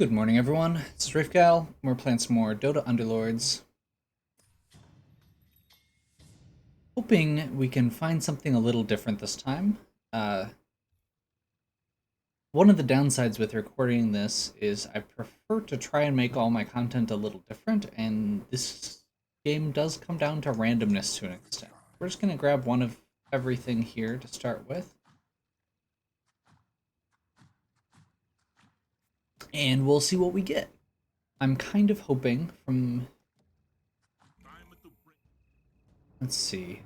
Good morning, everyone. This is Rifgal. We're playing some more Dota Underlords. Hoping we can find something a little different this time. One of the downsides with recording this is I prefer to try and make all my content a little different, and this game does come down to randomness to an extent. We're just going to grab one of everything here to start with. And we'll see what we get. I'm kind of hoping from... Let's see.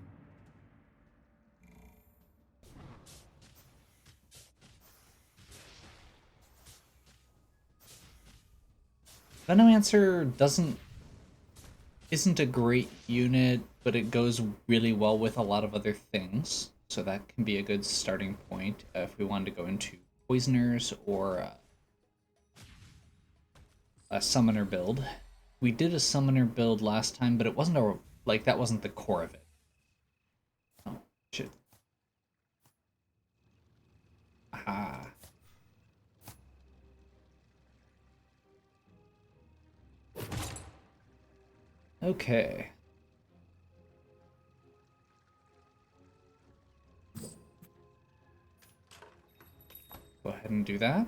Venomancer isn't a great unit, but it goes really well with a lot of other things. So that can be a good starting point if we wanted to go into Poisoners or a Summoner build. We did a Summoner build last time, but it wasn't that wasn't the core of it. Oh, shit. Aha. Okay. Go ahead and do that.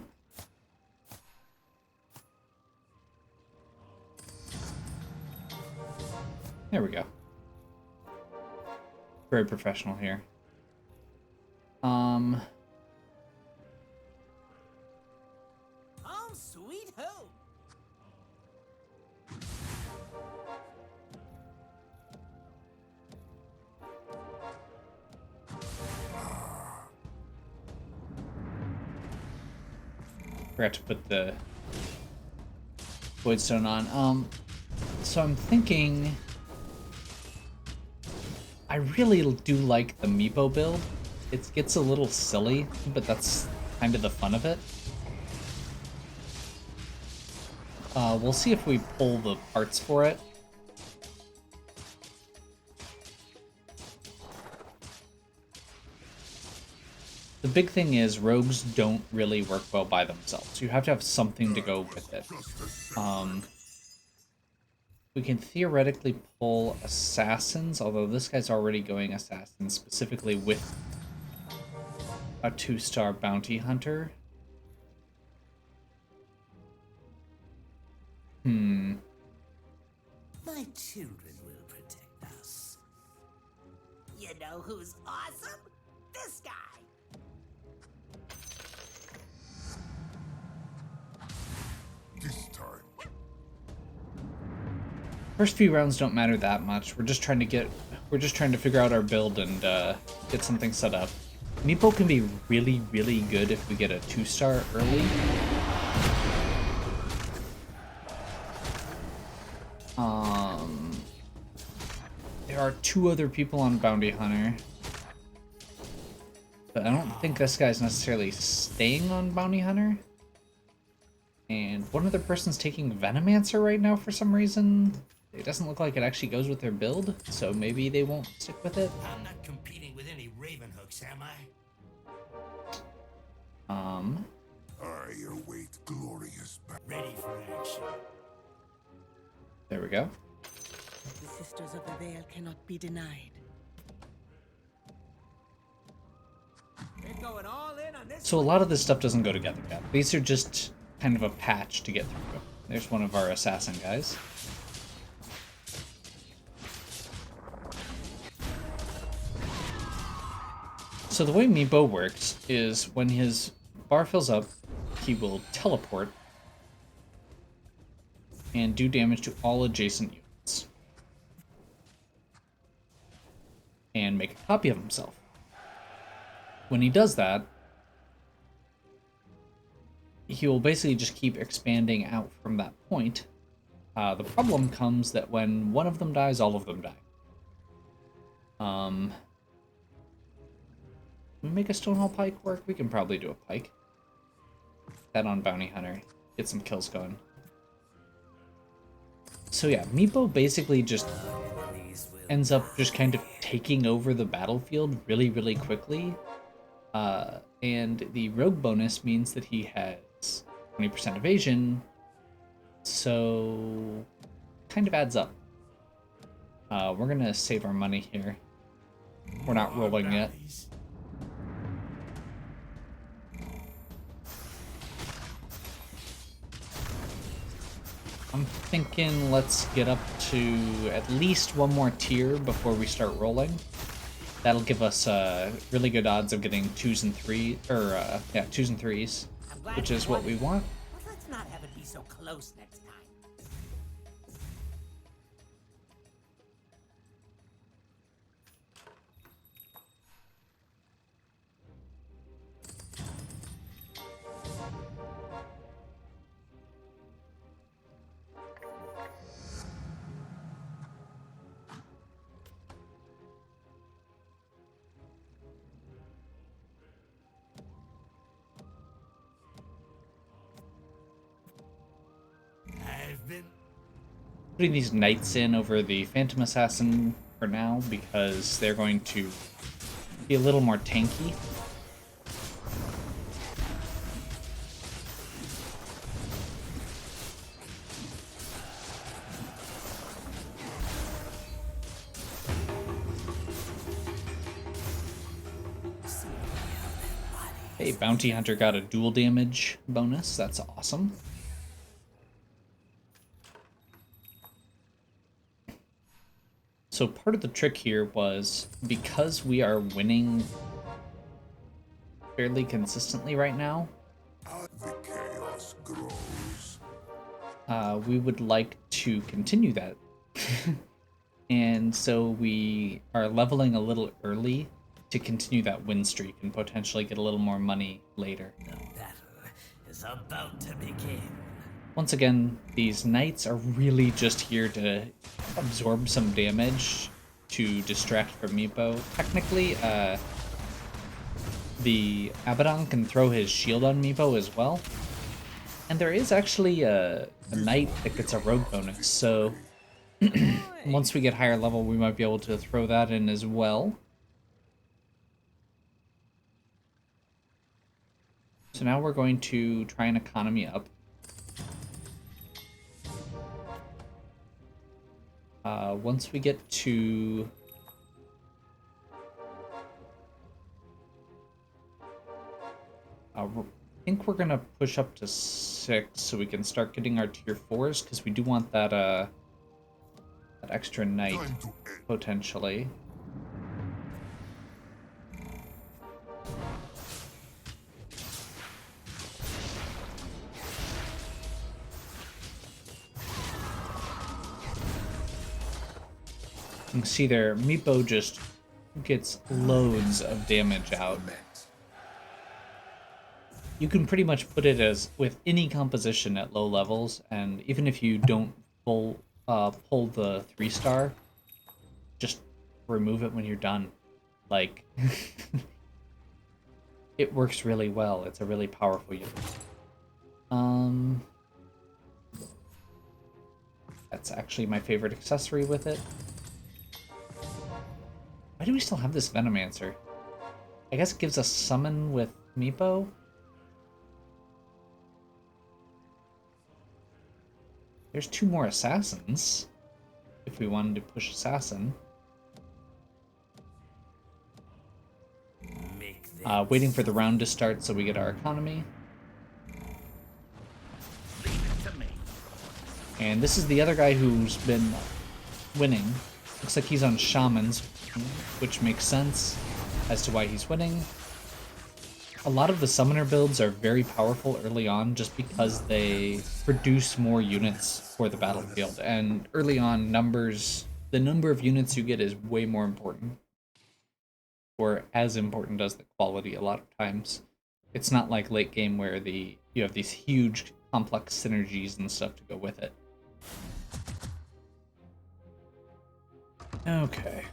There we go. Very professional here. Home sweet home. Forgot to put the Voidstone on. So I'm thinking... I really do like the Meepo build. It gets a little silly, but that's kind of the fun of it. We'll see if we pull the parts for it. The big thing is rogues don't really work well by themselves. You have to have something to go with it. We can theoretically pull assassins, although this guy's already going assassins specifically with a 2-star bounty hunter. My children will protect us. You know who's awesome? This guy. This time. First few rounds don't matter that much. We're just trying to figure out our build and get something set up. Meepo can be really, really good if we get a 2-star early. There are 2 other people on Bounty Hunter. But I don't think this guy's necessarily staying on Bounty Hunter. And one other person's taking Venomancer right now for some reason. It doesn't look like it actually goes with their build, so maybe they won't stick with it. I'm not competing with any Raven hooks, am I? I await glorious battle. Ready for action. There we go. The Sisters of the Veil cannot be denied. They're going all in on this. So a lot of this stuff doesn't go together yet. These are just kind of a patch to get through. There's one of our assassin guys. So the way Meepo works is when his bar fills up, he will teleport and do damage to all adjacent units. And make a copy of himself. When he does that, he will basically just keep expanding out from that point. The problem comes that when one of them dies, all of them die. Can we make a Stonehall Pike work? We can probably do a Pike. That on Bounty Hunter. Get some kills going. So yeah, Meepo basically just ends up just kind of taking over the battlefield really, really quickly. And the rogue bonus means that he has 20% evasion, so kind of adds up. We're gonna save our money here. We're not rolling yet. Valleys. I'm thinking let's get up to at least one more tier before we start rolling. That'll give us really good odds of getting 2s and 3s, or yeah, 2s and 3s, I'm glad which you is what won. we want. But let's not have it be so close next time. I've been Putting these knights in over the Phantom Assassin for now because they're going to be a little more tanky. Hey, Bounty Hunter got a dual damage bonus. That's awesome. So part of the trick here was because we are winning fairly consistently right now, The chaos grows. we would like to continue that. And so we are leveling a little early to continue that win streak and potentially get a little more money later. The battle is about to begin. Once again, these knights are really just here to absorb some damage to distract from Meepo. Technically, the Abaddon can throw his shield on Meepo as well. And there is actually a knight that gets a rogue bonus, so once we get higher level, we might be able to throw that in as well. So now we're going to try and economy up. Once we get to I think we're gonna push up to 6 so we can start getting our tier 4s because we do want that that extra knight Time to end. potentially. You can see there, Meepo just gets loads of damage out. You can pretty much put it as with any composition at low levels, and even if you don't pull the 3-star, just remove it when you're done. Like, it works really well. It's a really powerful unit. That's actually my favorite accessory with it. Why do we still have this Venomancer? I guess it gives us summon with Meepo. There's 2 more assassins, if we wanted to push assassin. Waiting for the round to start so we get our economy. And this is the other guy who's been winning. Looks like he's on shamans, which makes sense as to why he's winning. A lot of the summoner builds are very powerful early on just because they produce more units for the battlefield. And early on, the number of units you get is way more important. Or as important as the quality a lot of times. It's not like late game where you have these huge complex synergies and stuff to go with it. Okay.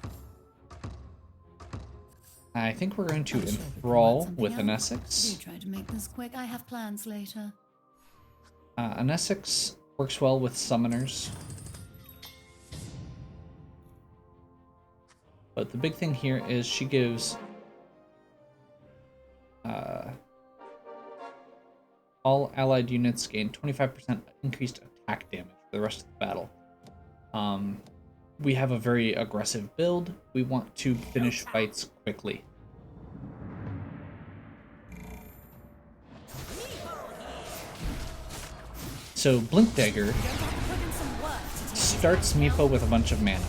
I think we're going to enthrall with an Essex. Do try to make this quick. I have plans later. An Essex works well with summoners. But the big thing here is she gives all allied units gain 25% increased attack damage for the rest of the battle. We have a very aggressive build. We want to finish fights quickly. So Blink Dagger starts Meepo with a bunch of mana.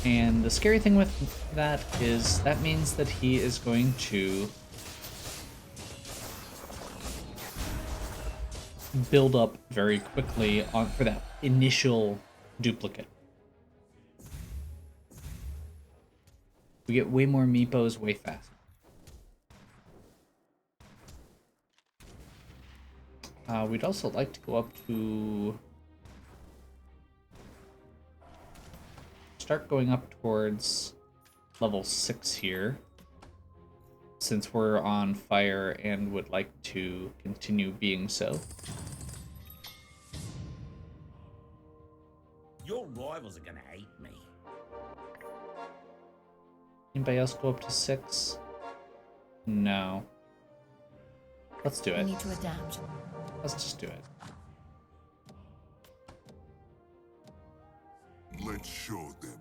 And the scary thing with that is that means that he is going to build up very quickly for that initial duplicate. We get way more Meepos way faster. We'd also like to go up to... start going up towards level 6 here, since we're on fire and would like to continue being so. Your rivals are gonna hate me. Anybody else go up to 6? No. Let's do We it. need to adapt. Let's just do it. Let's show them.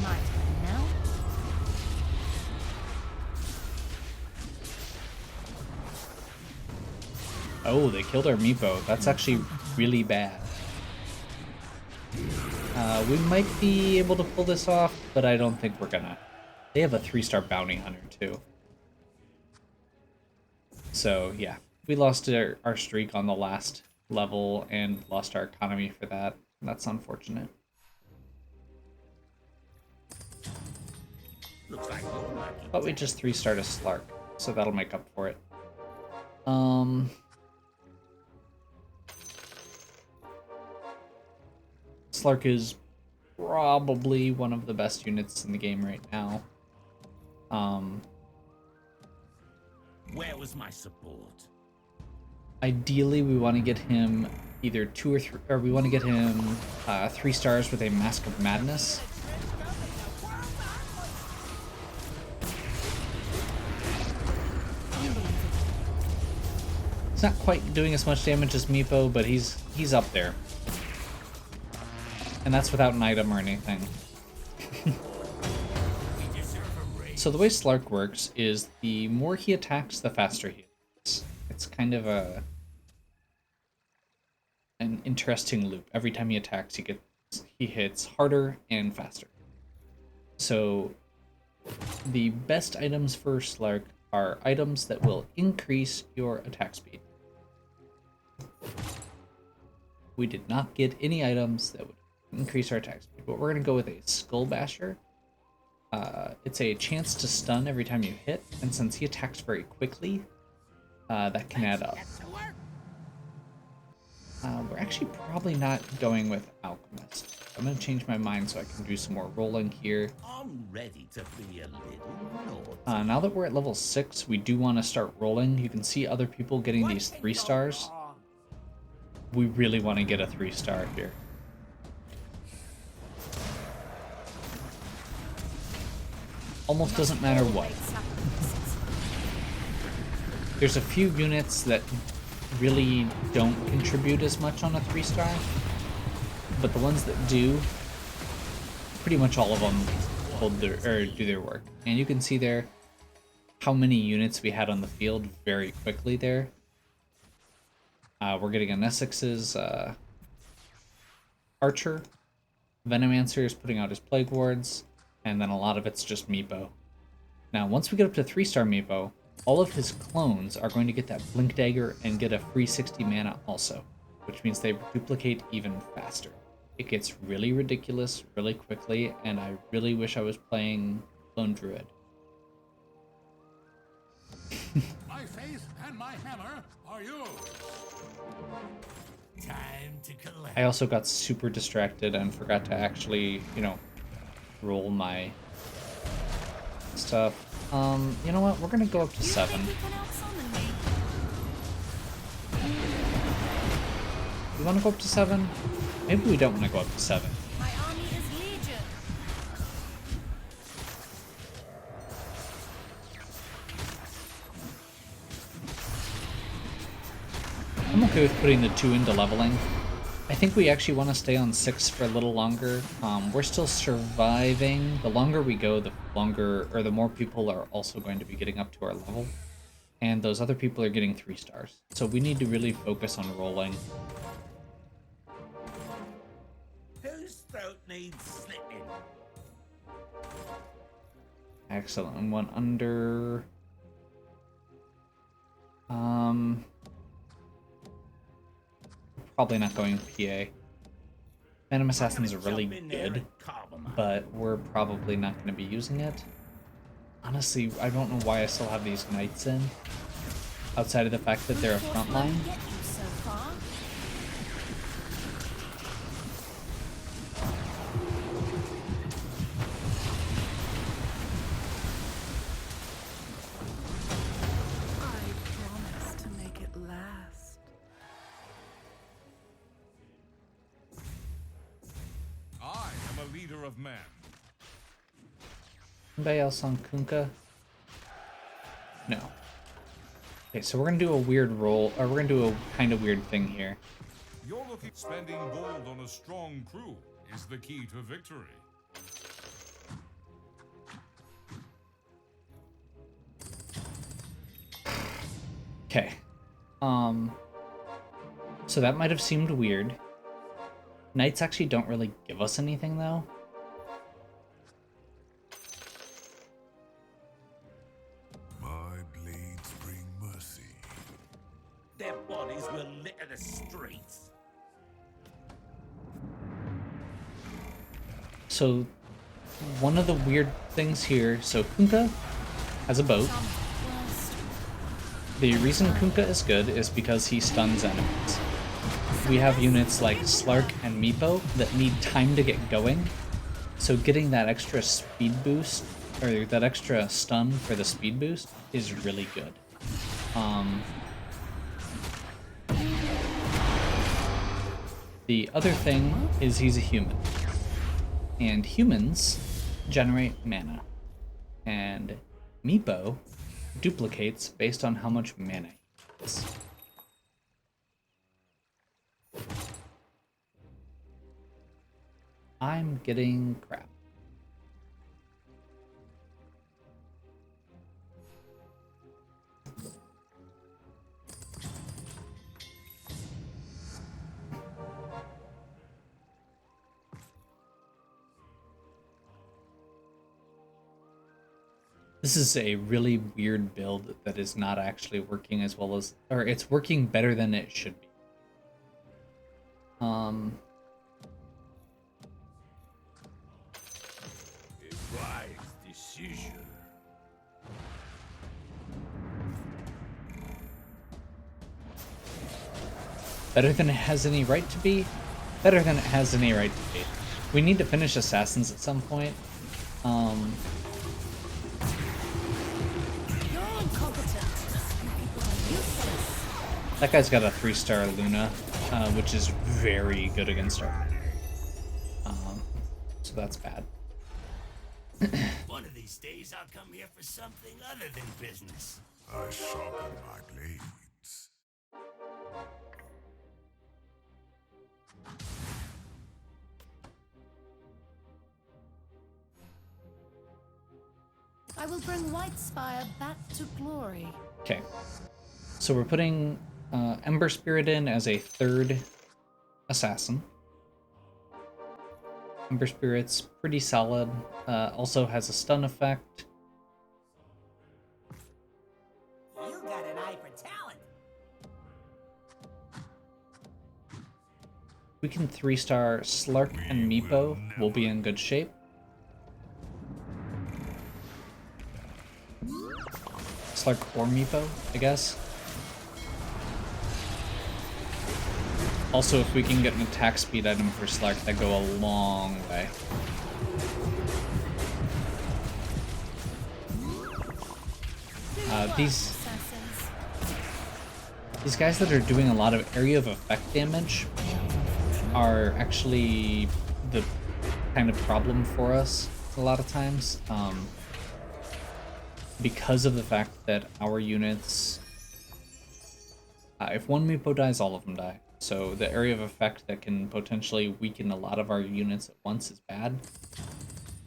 My turn now. Oh, they killed our Meepo. That's actually really bad. We might be able to pull this off, but I don't think we're gonna. They have a 3-star bounty hunter too. So yeah, we lost our streak on the last level and lost our economy for that. That's unfortunate. Looks like you're lucky. But we just 3-starred a Slark, so that'll make up for it. Slark is probably one of the best units in the game right now. Where was my support? Ideally, we want to get him either 2 or 3, or we want to get him 3 stars with a Mask of Madness. He's not quite doing as much damage as Meepo, but he's up there. And that's without an item or anything. So the way Slark works is the more he attacks, the faster he is. It's kind of an interesting loop. Every time he attacks, he hits harder and faster. So the best items for Slark are items that will increase your attack speed. We did not get any items that would increase our attack speed, but we're going to go with a Skull Basher. It's a chance to stun every time you hit, and since he attacks very quickly, that can add up. We're actually probably not going with Alchemist. I'm going to change my mind so I can do some more rolling here. I'm ready to be a little naughty. Now that we're at level 6, we do want to start rolling. You can see other people getting these 3 stars. We really want to get a 3-star here. Almost doesn't matter what. There's a few units that really don't contribute as much on a 3-star, but the ones that do, pretty much all of them do their work. And you can see there how many units we had on the field very quickly there. We're getting an Essex's Archer, Venomancer is putting out his Plague Wards, and then a lot of it's just Meepo. Now, once we get up to 3-star Meepo, all of his clones are going to get that Blink Dagger and get a free 60 mana also, which means they duplicate even faster. It gets really ridiculous really quickly, and I really wish I was playing Lone Druid. My faith and my hammer are yours. Time to collect. I also got super distracted and forgot to actually, roll my stuff. You know what? We're gonna go up to 7. We want to go up to 7? Maybe we don't want to go up to 7. My army is legion. I'm okay with putting the 2 into leveling. I think we actually want to stay on 6 for a little longer. We're still surviving. The longer we go, the more people are also going to be getting up to our level. And those other people are getting 3 stars. So we need to really focus on rolling. Whose throat needs slitting? Excellent. And one under... Probably not going PA. Phantom Assassin's really good, but we're probably not going to be using it. Honestly, I don't know why I still have these knights in, outside of the fact that they're a front line. Of man. Anybody else on Kunkka? No. Okay, so we're gonna do a weird roll, or we're gonna do a kind of weird thing here. You're looking spending gold on a strong crew is the key to victory. Okay. So that might have seemed weird. Knights actually don't really give us anything though. Their bodies will litter the streets. So, one of the weird things here, so Kunkka has a boat. The reason Kunkka is good is because he stuns enemies. We have units like Slark and Meepo that need time to get going, so getting that extra speed boost, or that extra stun for the speed boost, is really good. The other thing is he's a human. And humans generate mana. And Meepo duplicates based on how much mana he has. I'm getting crap. This is a really weird build that is not actually working as well as, or it's working better than it should be. A wise decision. Better than it has any right to be? Better than it has any right to be. We need to finish Assassins at some point. That guy's got a 3-star Luna, which is very good against our. So that's bad. One of these days I'll come here for something other than business. I sharpen my blades. I will bring Whitespire back to glory. Okay. So we're putting Ember Spirit in as a 3rd assassin. Ember Spirit's pretty solid. Also has a stun effect. You got an eye for talent. We can 3-star Slark and Meepo. We'll be in good shape. Slark or Meepo, I guess. Also, if we can get an attack speed item for Slark, that'd go a long way. These guys that are doing a lot of area of effect damage are actually the kind of problem for us a lot of times. Because of the fact that our units If one Meepo dies, all of them die. So the area of effect that can potentially weaken a lot of our units at once is bad.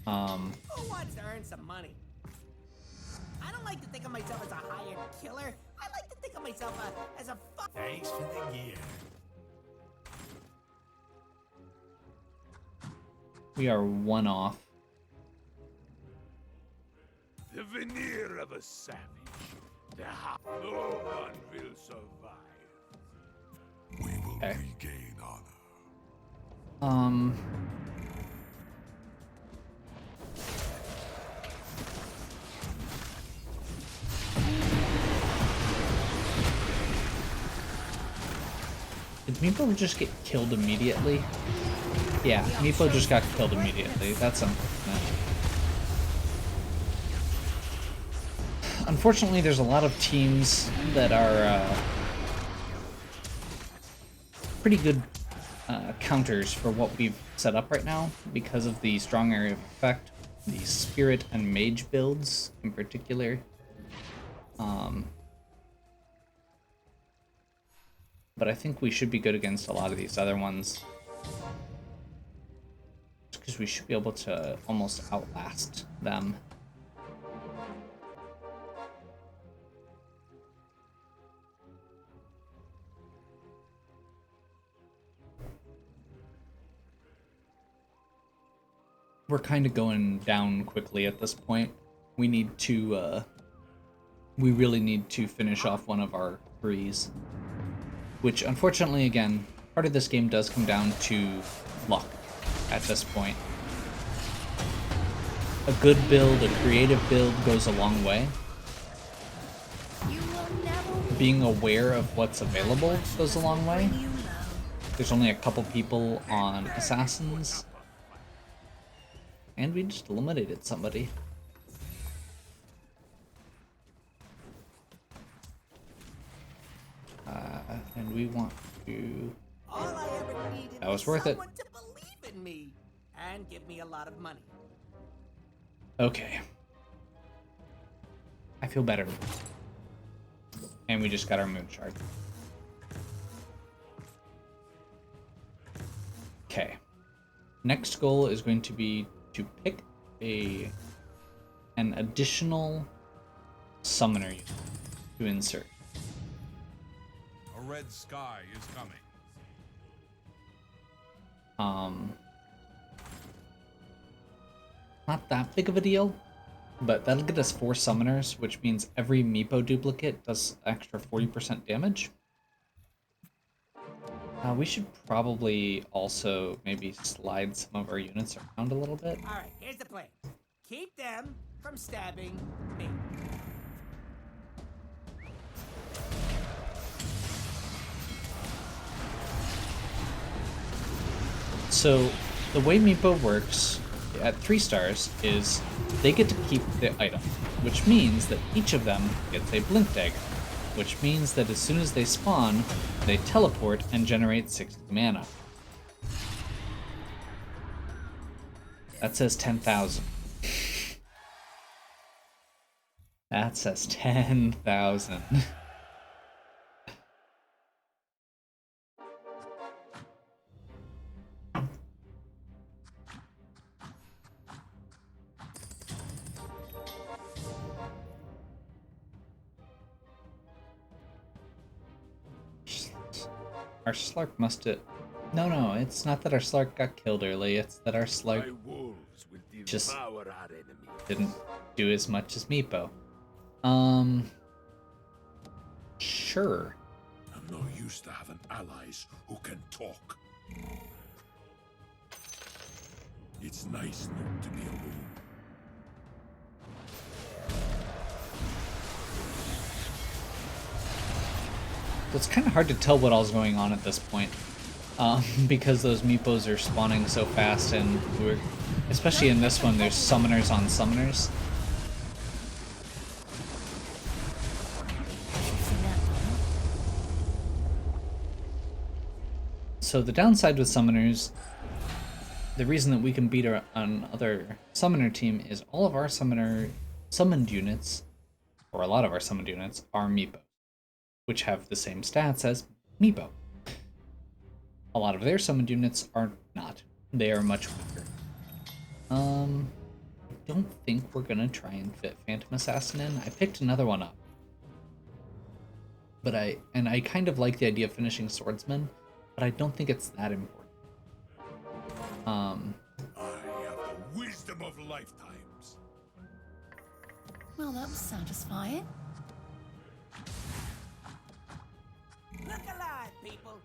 Who wants to earn some money? I don't like to think of myself as a hired killer. I like to think of myself as a Thanks for the gear. We are one off. The veneer of a savage. No one will survive. We will Okay. regain honor. Did Meepo just get killed immediately? Yeah, Meepo just got killed immediately. That's unfortunate. Unfortunately, there's a lot of teams that are pretty good counters for what we've set up right now because of the strong area of effect, the spirit and mage builds in particular. But I think we should be good against a lot of these other ones. Because we should be able to almost outlast them. We're kind of going down quickly at this point. We need to, we really need to finish off one of our threes. Which, unfortunately, again, part of this game does come down to luck at this point. A good build, a creative build goes a long way. Being aware of what's available goes a long way. There's only a couple people on Assassins. And we just eliminated somebody. And we want to... All I ever needed That was worth it. someone to believe in me and give me a lot of money. Okay. I feel better. And we just got our moon shard. Okay. Next goal is going to be to pick an additional summoner unit to insert. A red sky is coming. Not that big of a deal, but that'll get us 4 summoners, which means every Meepo duplicate does extra 40% damage. We should probably also maybe slide some of our units around a little bit. All right, here's the plan. Keep them from stabbing me. So the way Meepo works at 3 stars is they get to keep the item, which means that each of them gets a blink dagger, which means that as soon as they spawn, they teleport and generate 60 mana. That says 10,000. That says 10,000. Our Slark must have... No, it's not that our Slark got killed early, it's that our Slark My wolves will just devour our enemy. didn't do as much as Meepo. Sure. I'm not used to having allies who can talk. It's nice not to be alone. So it's kind of hard to tell what all's going on at this point, because those Meepos are spawning so fast, and we're, especially in this one, there's summoners on summoners. So the downside with summoners, the reason that we can beat another summoner team is all of our summoned units, or a lot of our summoned units, are Meepos. which have the same stats as Meepo. A lot of their summoned units are not. They are much weaker. I don't think we're gonna try and fit Phantom Assassin in. I picked another one up. But I kind of like the idea of finishing Swordsman, but I don't think it's that important. I have the wisdom of lifetimes. Well, that was satisfying. Look alive, people.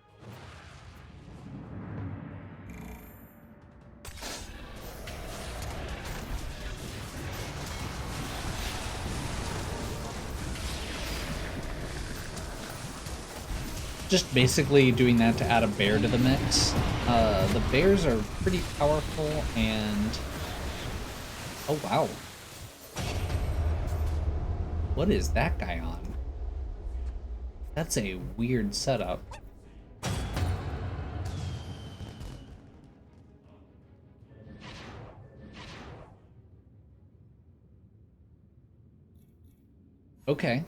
Just basically doing that to add a bear to the mix. The bears are pretty powerful and... Oh, wow. What is that guy on? That's a weird setup. Okay.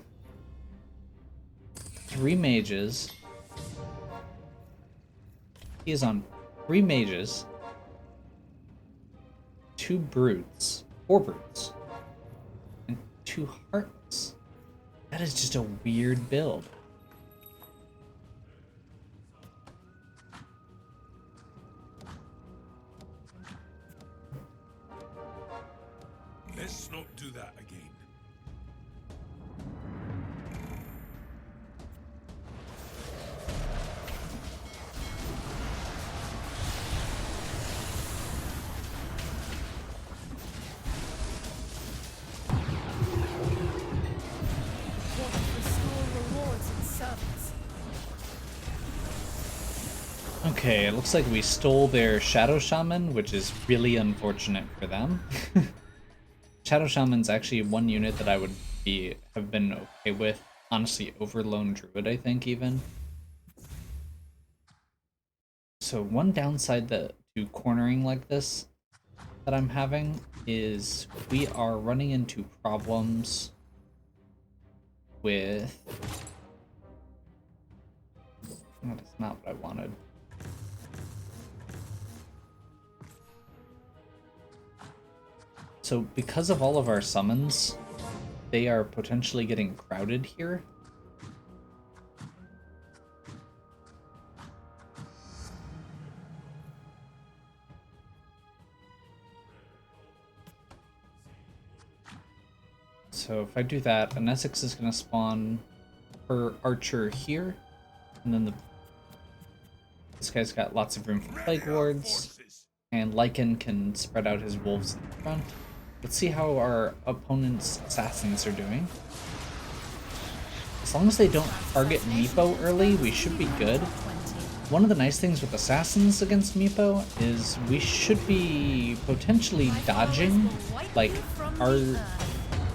3 mages. He is on 3 mages, 2 brutes, 4 brutes, and 2 heartless. That is just a weird build. Let's not do that again. Want to restore rewards and servants. Okay, it looks like we stole their Shadow Shaman, which is really unfortunate for them. Shadow Shaman's actually one unit that I would have been okay with. Honestly, over Lone Druid, I think, even. So one downside to cornering like this that I'm having is we are running into problems with... That is not what I wanted. So because of all of our summons, they are potentially getting crowded here. So if I do that, an Essex is going to spawn her archer here, and then this guy's got lots of room for plague wards, and Lycan can spread out his wolves in the front. Let's see how our opponent's assassins are doing. As long as they don't target Meepo early, we should be good. One of the nice things with assassins against Meepo is we should be potentially dodging. Like,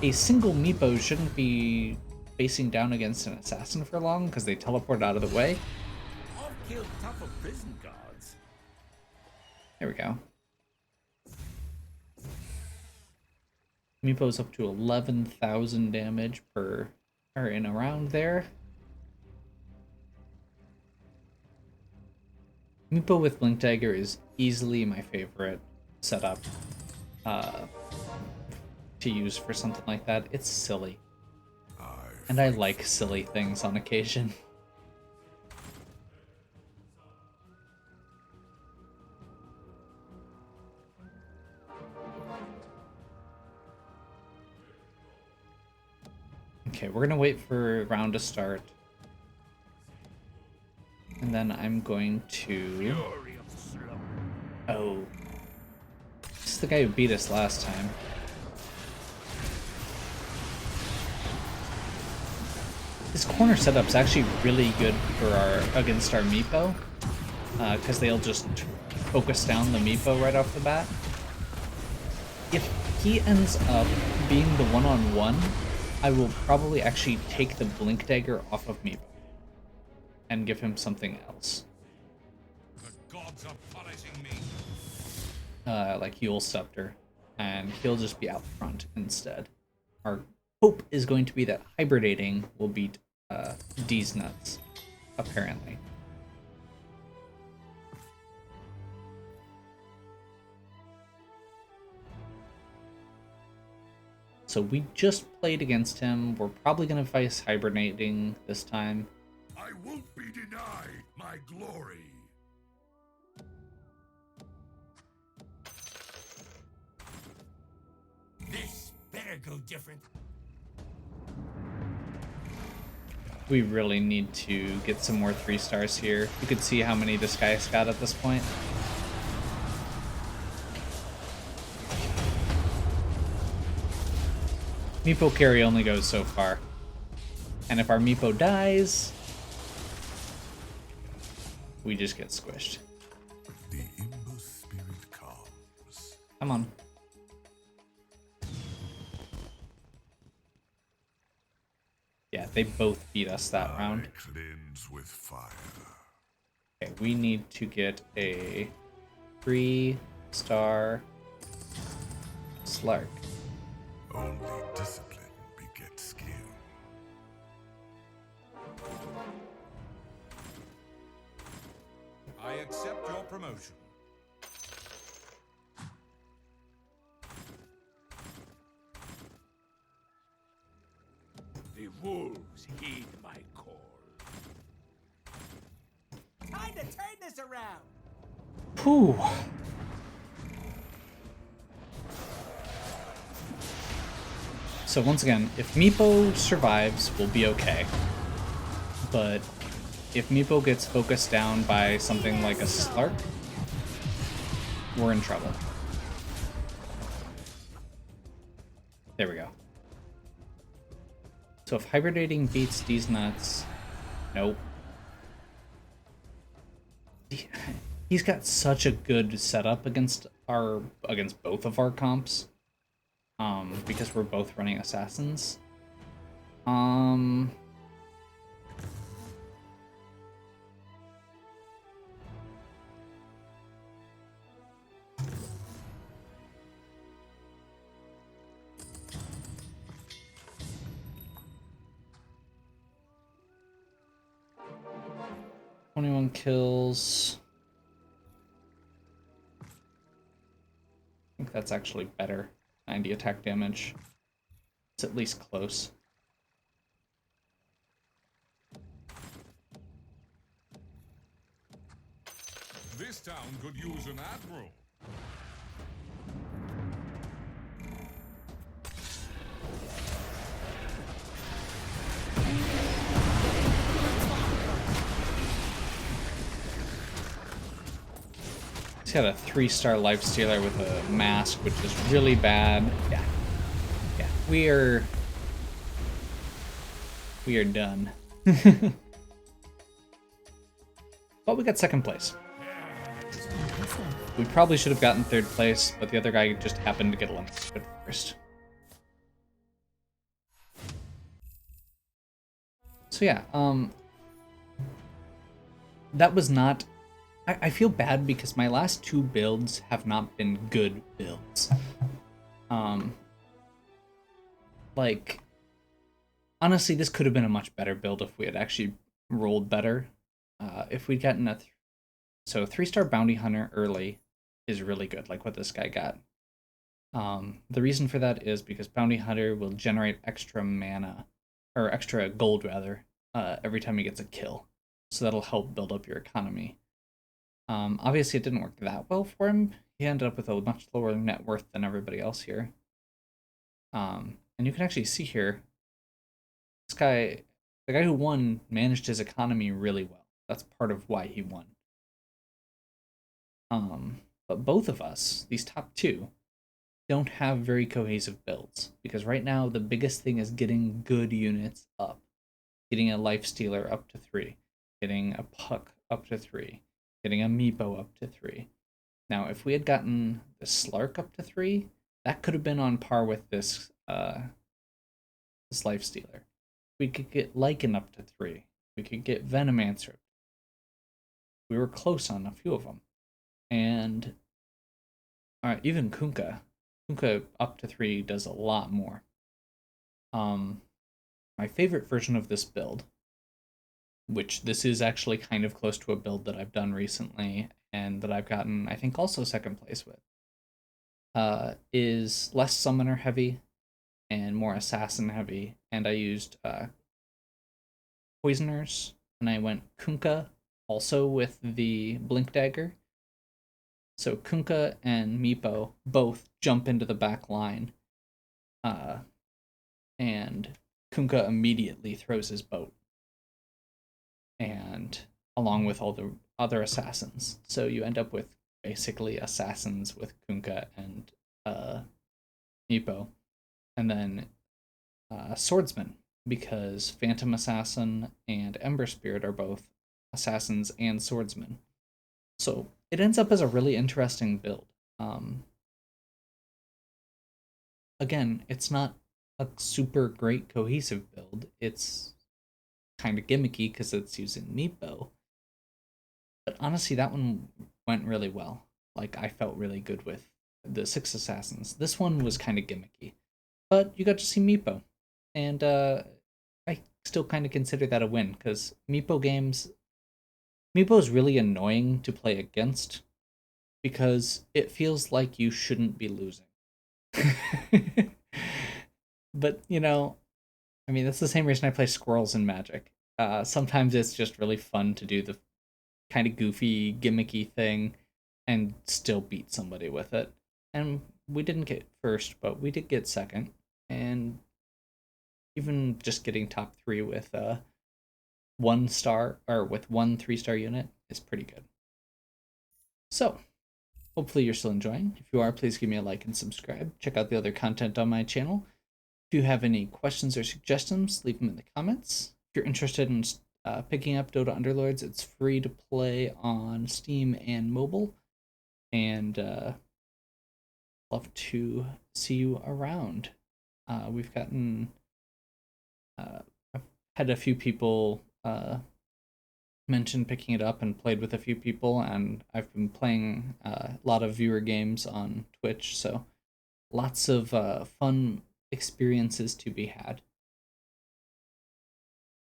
a single Meepo shouldn't be facing down against an assassin for long because they teleport out of the way. I've killed tougher prison guards. There we go. Meepo's up to 11,000 damage per, or in around there. Meepo with Blink Dagger is easily my favorite setup to use for something like that. It's silly. And I like silly things on occasion. Okay, we're gonna wait for a round to start. And then I'm going to... Oh. This is the guy who beat us last time. This corner setup's actually really good for against our Meepo, because they'll just focus down the Meepo right off the bat. If he ends up being the one-on-one, I will probably actually take the Blink Dagger off of Meepo and give him something else. The gods are punishing me. Like Yule Scepter, and he'll just be out front instead. Our hope is going to be that hibernating will beat D's nuts, apparently. So we just played against him. We're probably going to face hibernating this time. I won't be denied my glory. This better go different. We really need to get some more 3 stars here. You could see how many this guy's got at this point. Meepo carry only goes so far. And if our Meepo dies, we just get squished. The Imba spirit comes. Come on. Yeah, they both beat us that round. Cleanse with fire. Okay, we need to get a 3-star Slark. Only discipline begets skill. I accept your promotion. The wolves heed my call. Time to turn this around. Whew. So once again, if Meepo survives, we'll be okay. But if Meepo gets focused down by something like a Slark, we're in trouble. There we go. So if hibernating beats these nuts, nope. He's got such a good setup against both of our comps. Because we're both running assassins. 21 kills. I think that's actually better. 90 attack damage. It's at least close. This town could use an admiral. He's got a 3-star lifestealer with a mask, which is really bad. Yeah. Yeah. We are done. But we got 2nd place. We probably should have gotten 3rd place, but the other guy just happened to get eliminated first. So yeah, that was not... I feel bad because my last 2 builds have not been good builds. Like, honestly, this could have been a much better build if we had actually rolled better. If we'd gotten a... So 3-star Bounty Hunter early is really good, like what this guy got. The reason for that is because Bounty Hunter will generate extra mana, or extra gold rather, every time he gets a kill. So that'll help build up your economy. Obviously it didn't work that well for him. He ended up with a much lower net worth than everybody else here. And you can actually see here, this guy, the guy who won, managed his economy really well. That's part of why he won. But both of us, these top 2, don't have very cohesive builds. Because right now, the biggest thing is getting good units up. Getting a Lifestealer up to 3. Getting a Puck up to 3. Getting a Meepo up to 3. Now, if we had gotten the Slark up to 3, that could have been on par with this Lifestealer. We could get Lycan up to 3. We could get Venomancer. We were close on a few of them. And even Kunkka. Kunkka up to 3 does a lot more. My favorite version of this build which this is actually kind of close to a build that I've done recently and that I've gotten, I think, also second place with, is less summoner heavy and more assassin heavy. And I used poisoners, and I went Kunkka also with the blink dagger. So Kunkka and Meepo both jump into the back line, and Kunkka immediately throws his boat, and along with all the other assassins. So you end up with basically assassins with Kunkka and Meepo, and then swordsman, because Phantom Assassin and Ember Spirit are both assassins and swordsmen. So it ends up as a really interesting build. Again, it's not a super great cohesive build. It's kind of gimmicky because it's using Meepo. But honestly, that one went really well. Like, I felt really good with the 6 assassins. This one was kind of gimmicky. But you got to see Meepo. And I still kind of consider that a win, because Meepo is really annoying to play against because it feels like you shouldn't be losing. But, I mean, that's the same reason I play squirrels in Magic. Sometimes it's just really fun to do the kind of goofy, gimmicky thing and still beat somebody with it. And we didn't get first, but we did get second. And even just getting top 3 with 1 star, or with 1 3-star unit, is pretty good. So, hopefully you're still enjoying. If you are, please give me a like and subscribe. Check out the other content on my channel. If you have any questions or suggestions, leave them in the comments. If you're interested in picking up Dota Underlords, it's free to play on Steam and mobile. And love to see you around. We've gotten... I've had a few people mention picking it up and played with a few people, and I've been playing a lot of viewer games on Twitch, so lots of fun experiences to be had.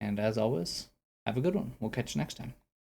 And as always, have a good one. We'll catch you next time.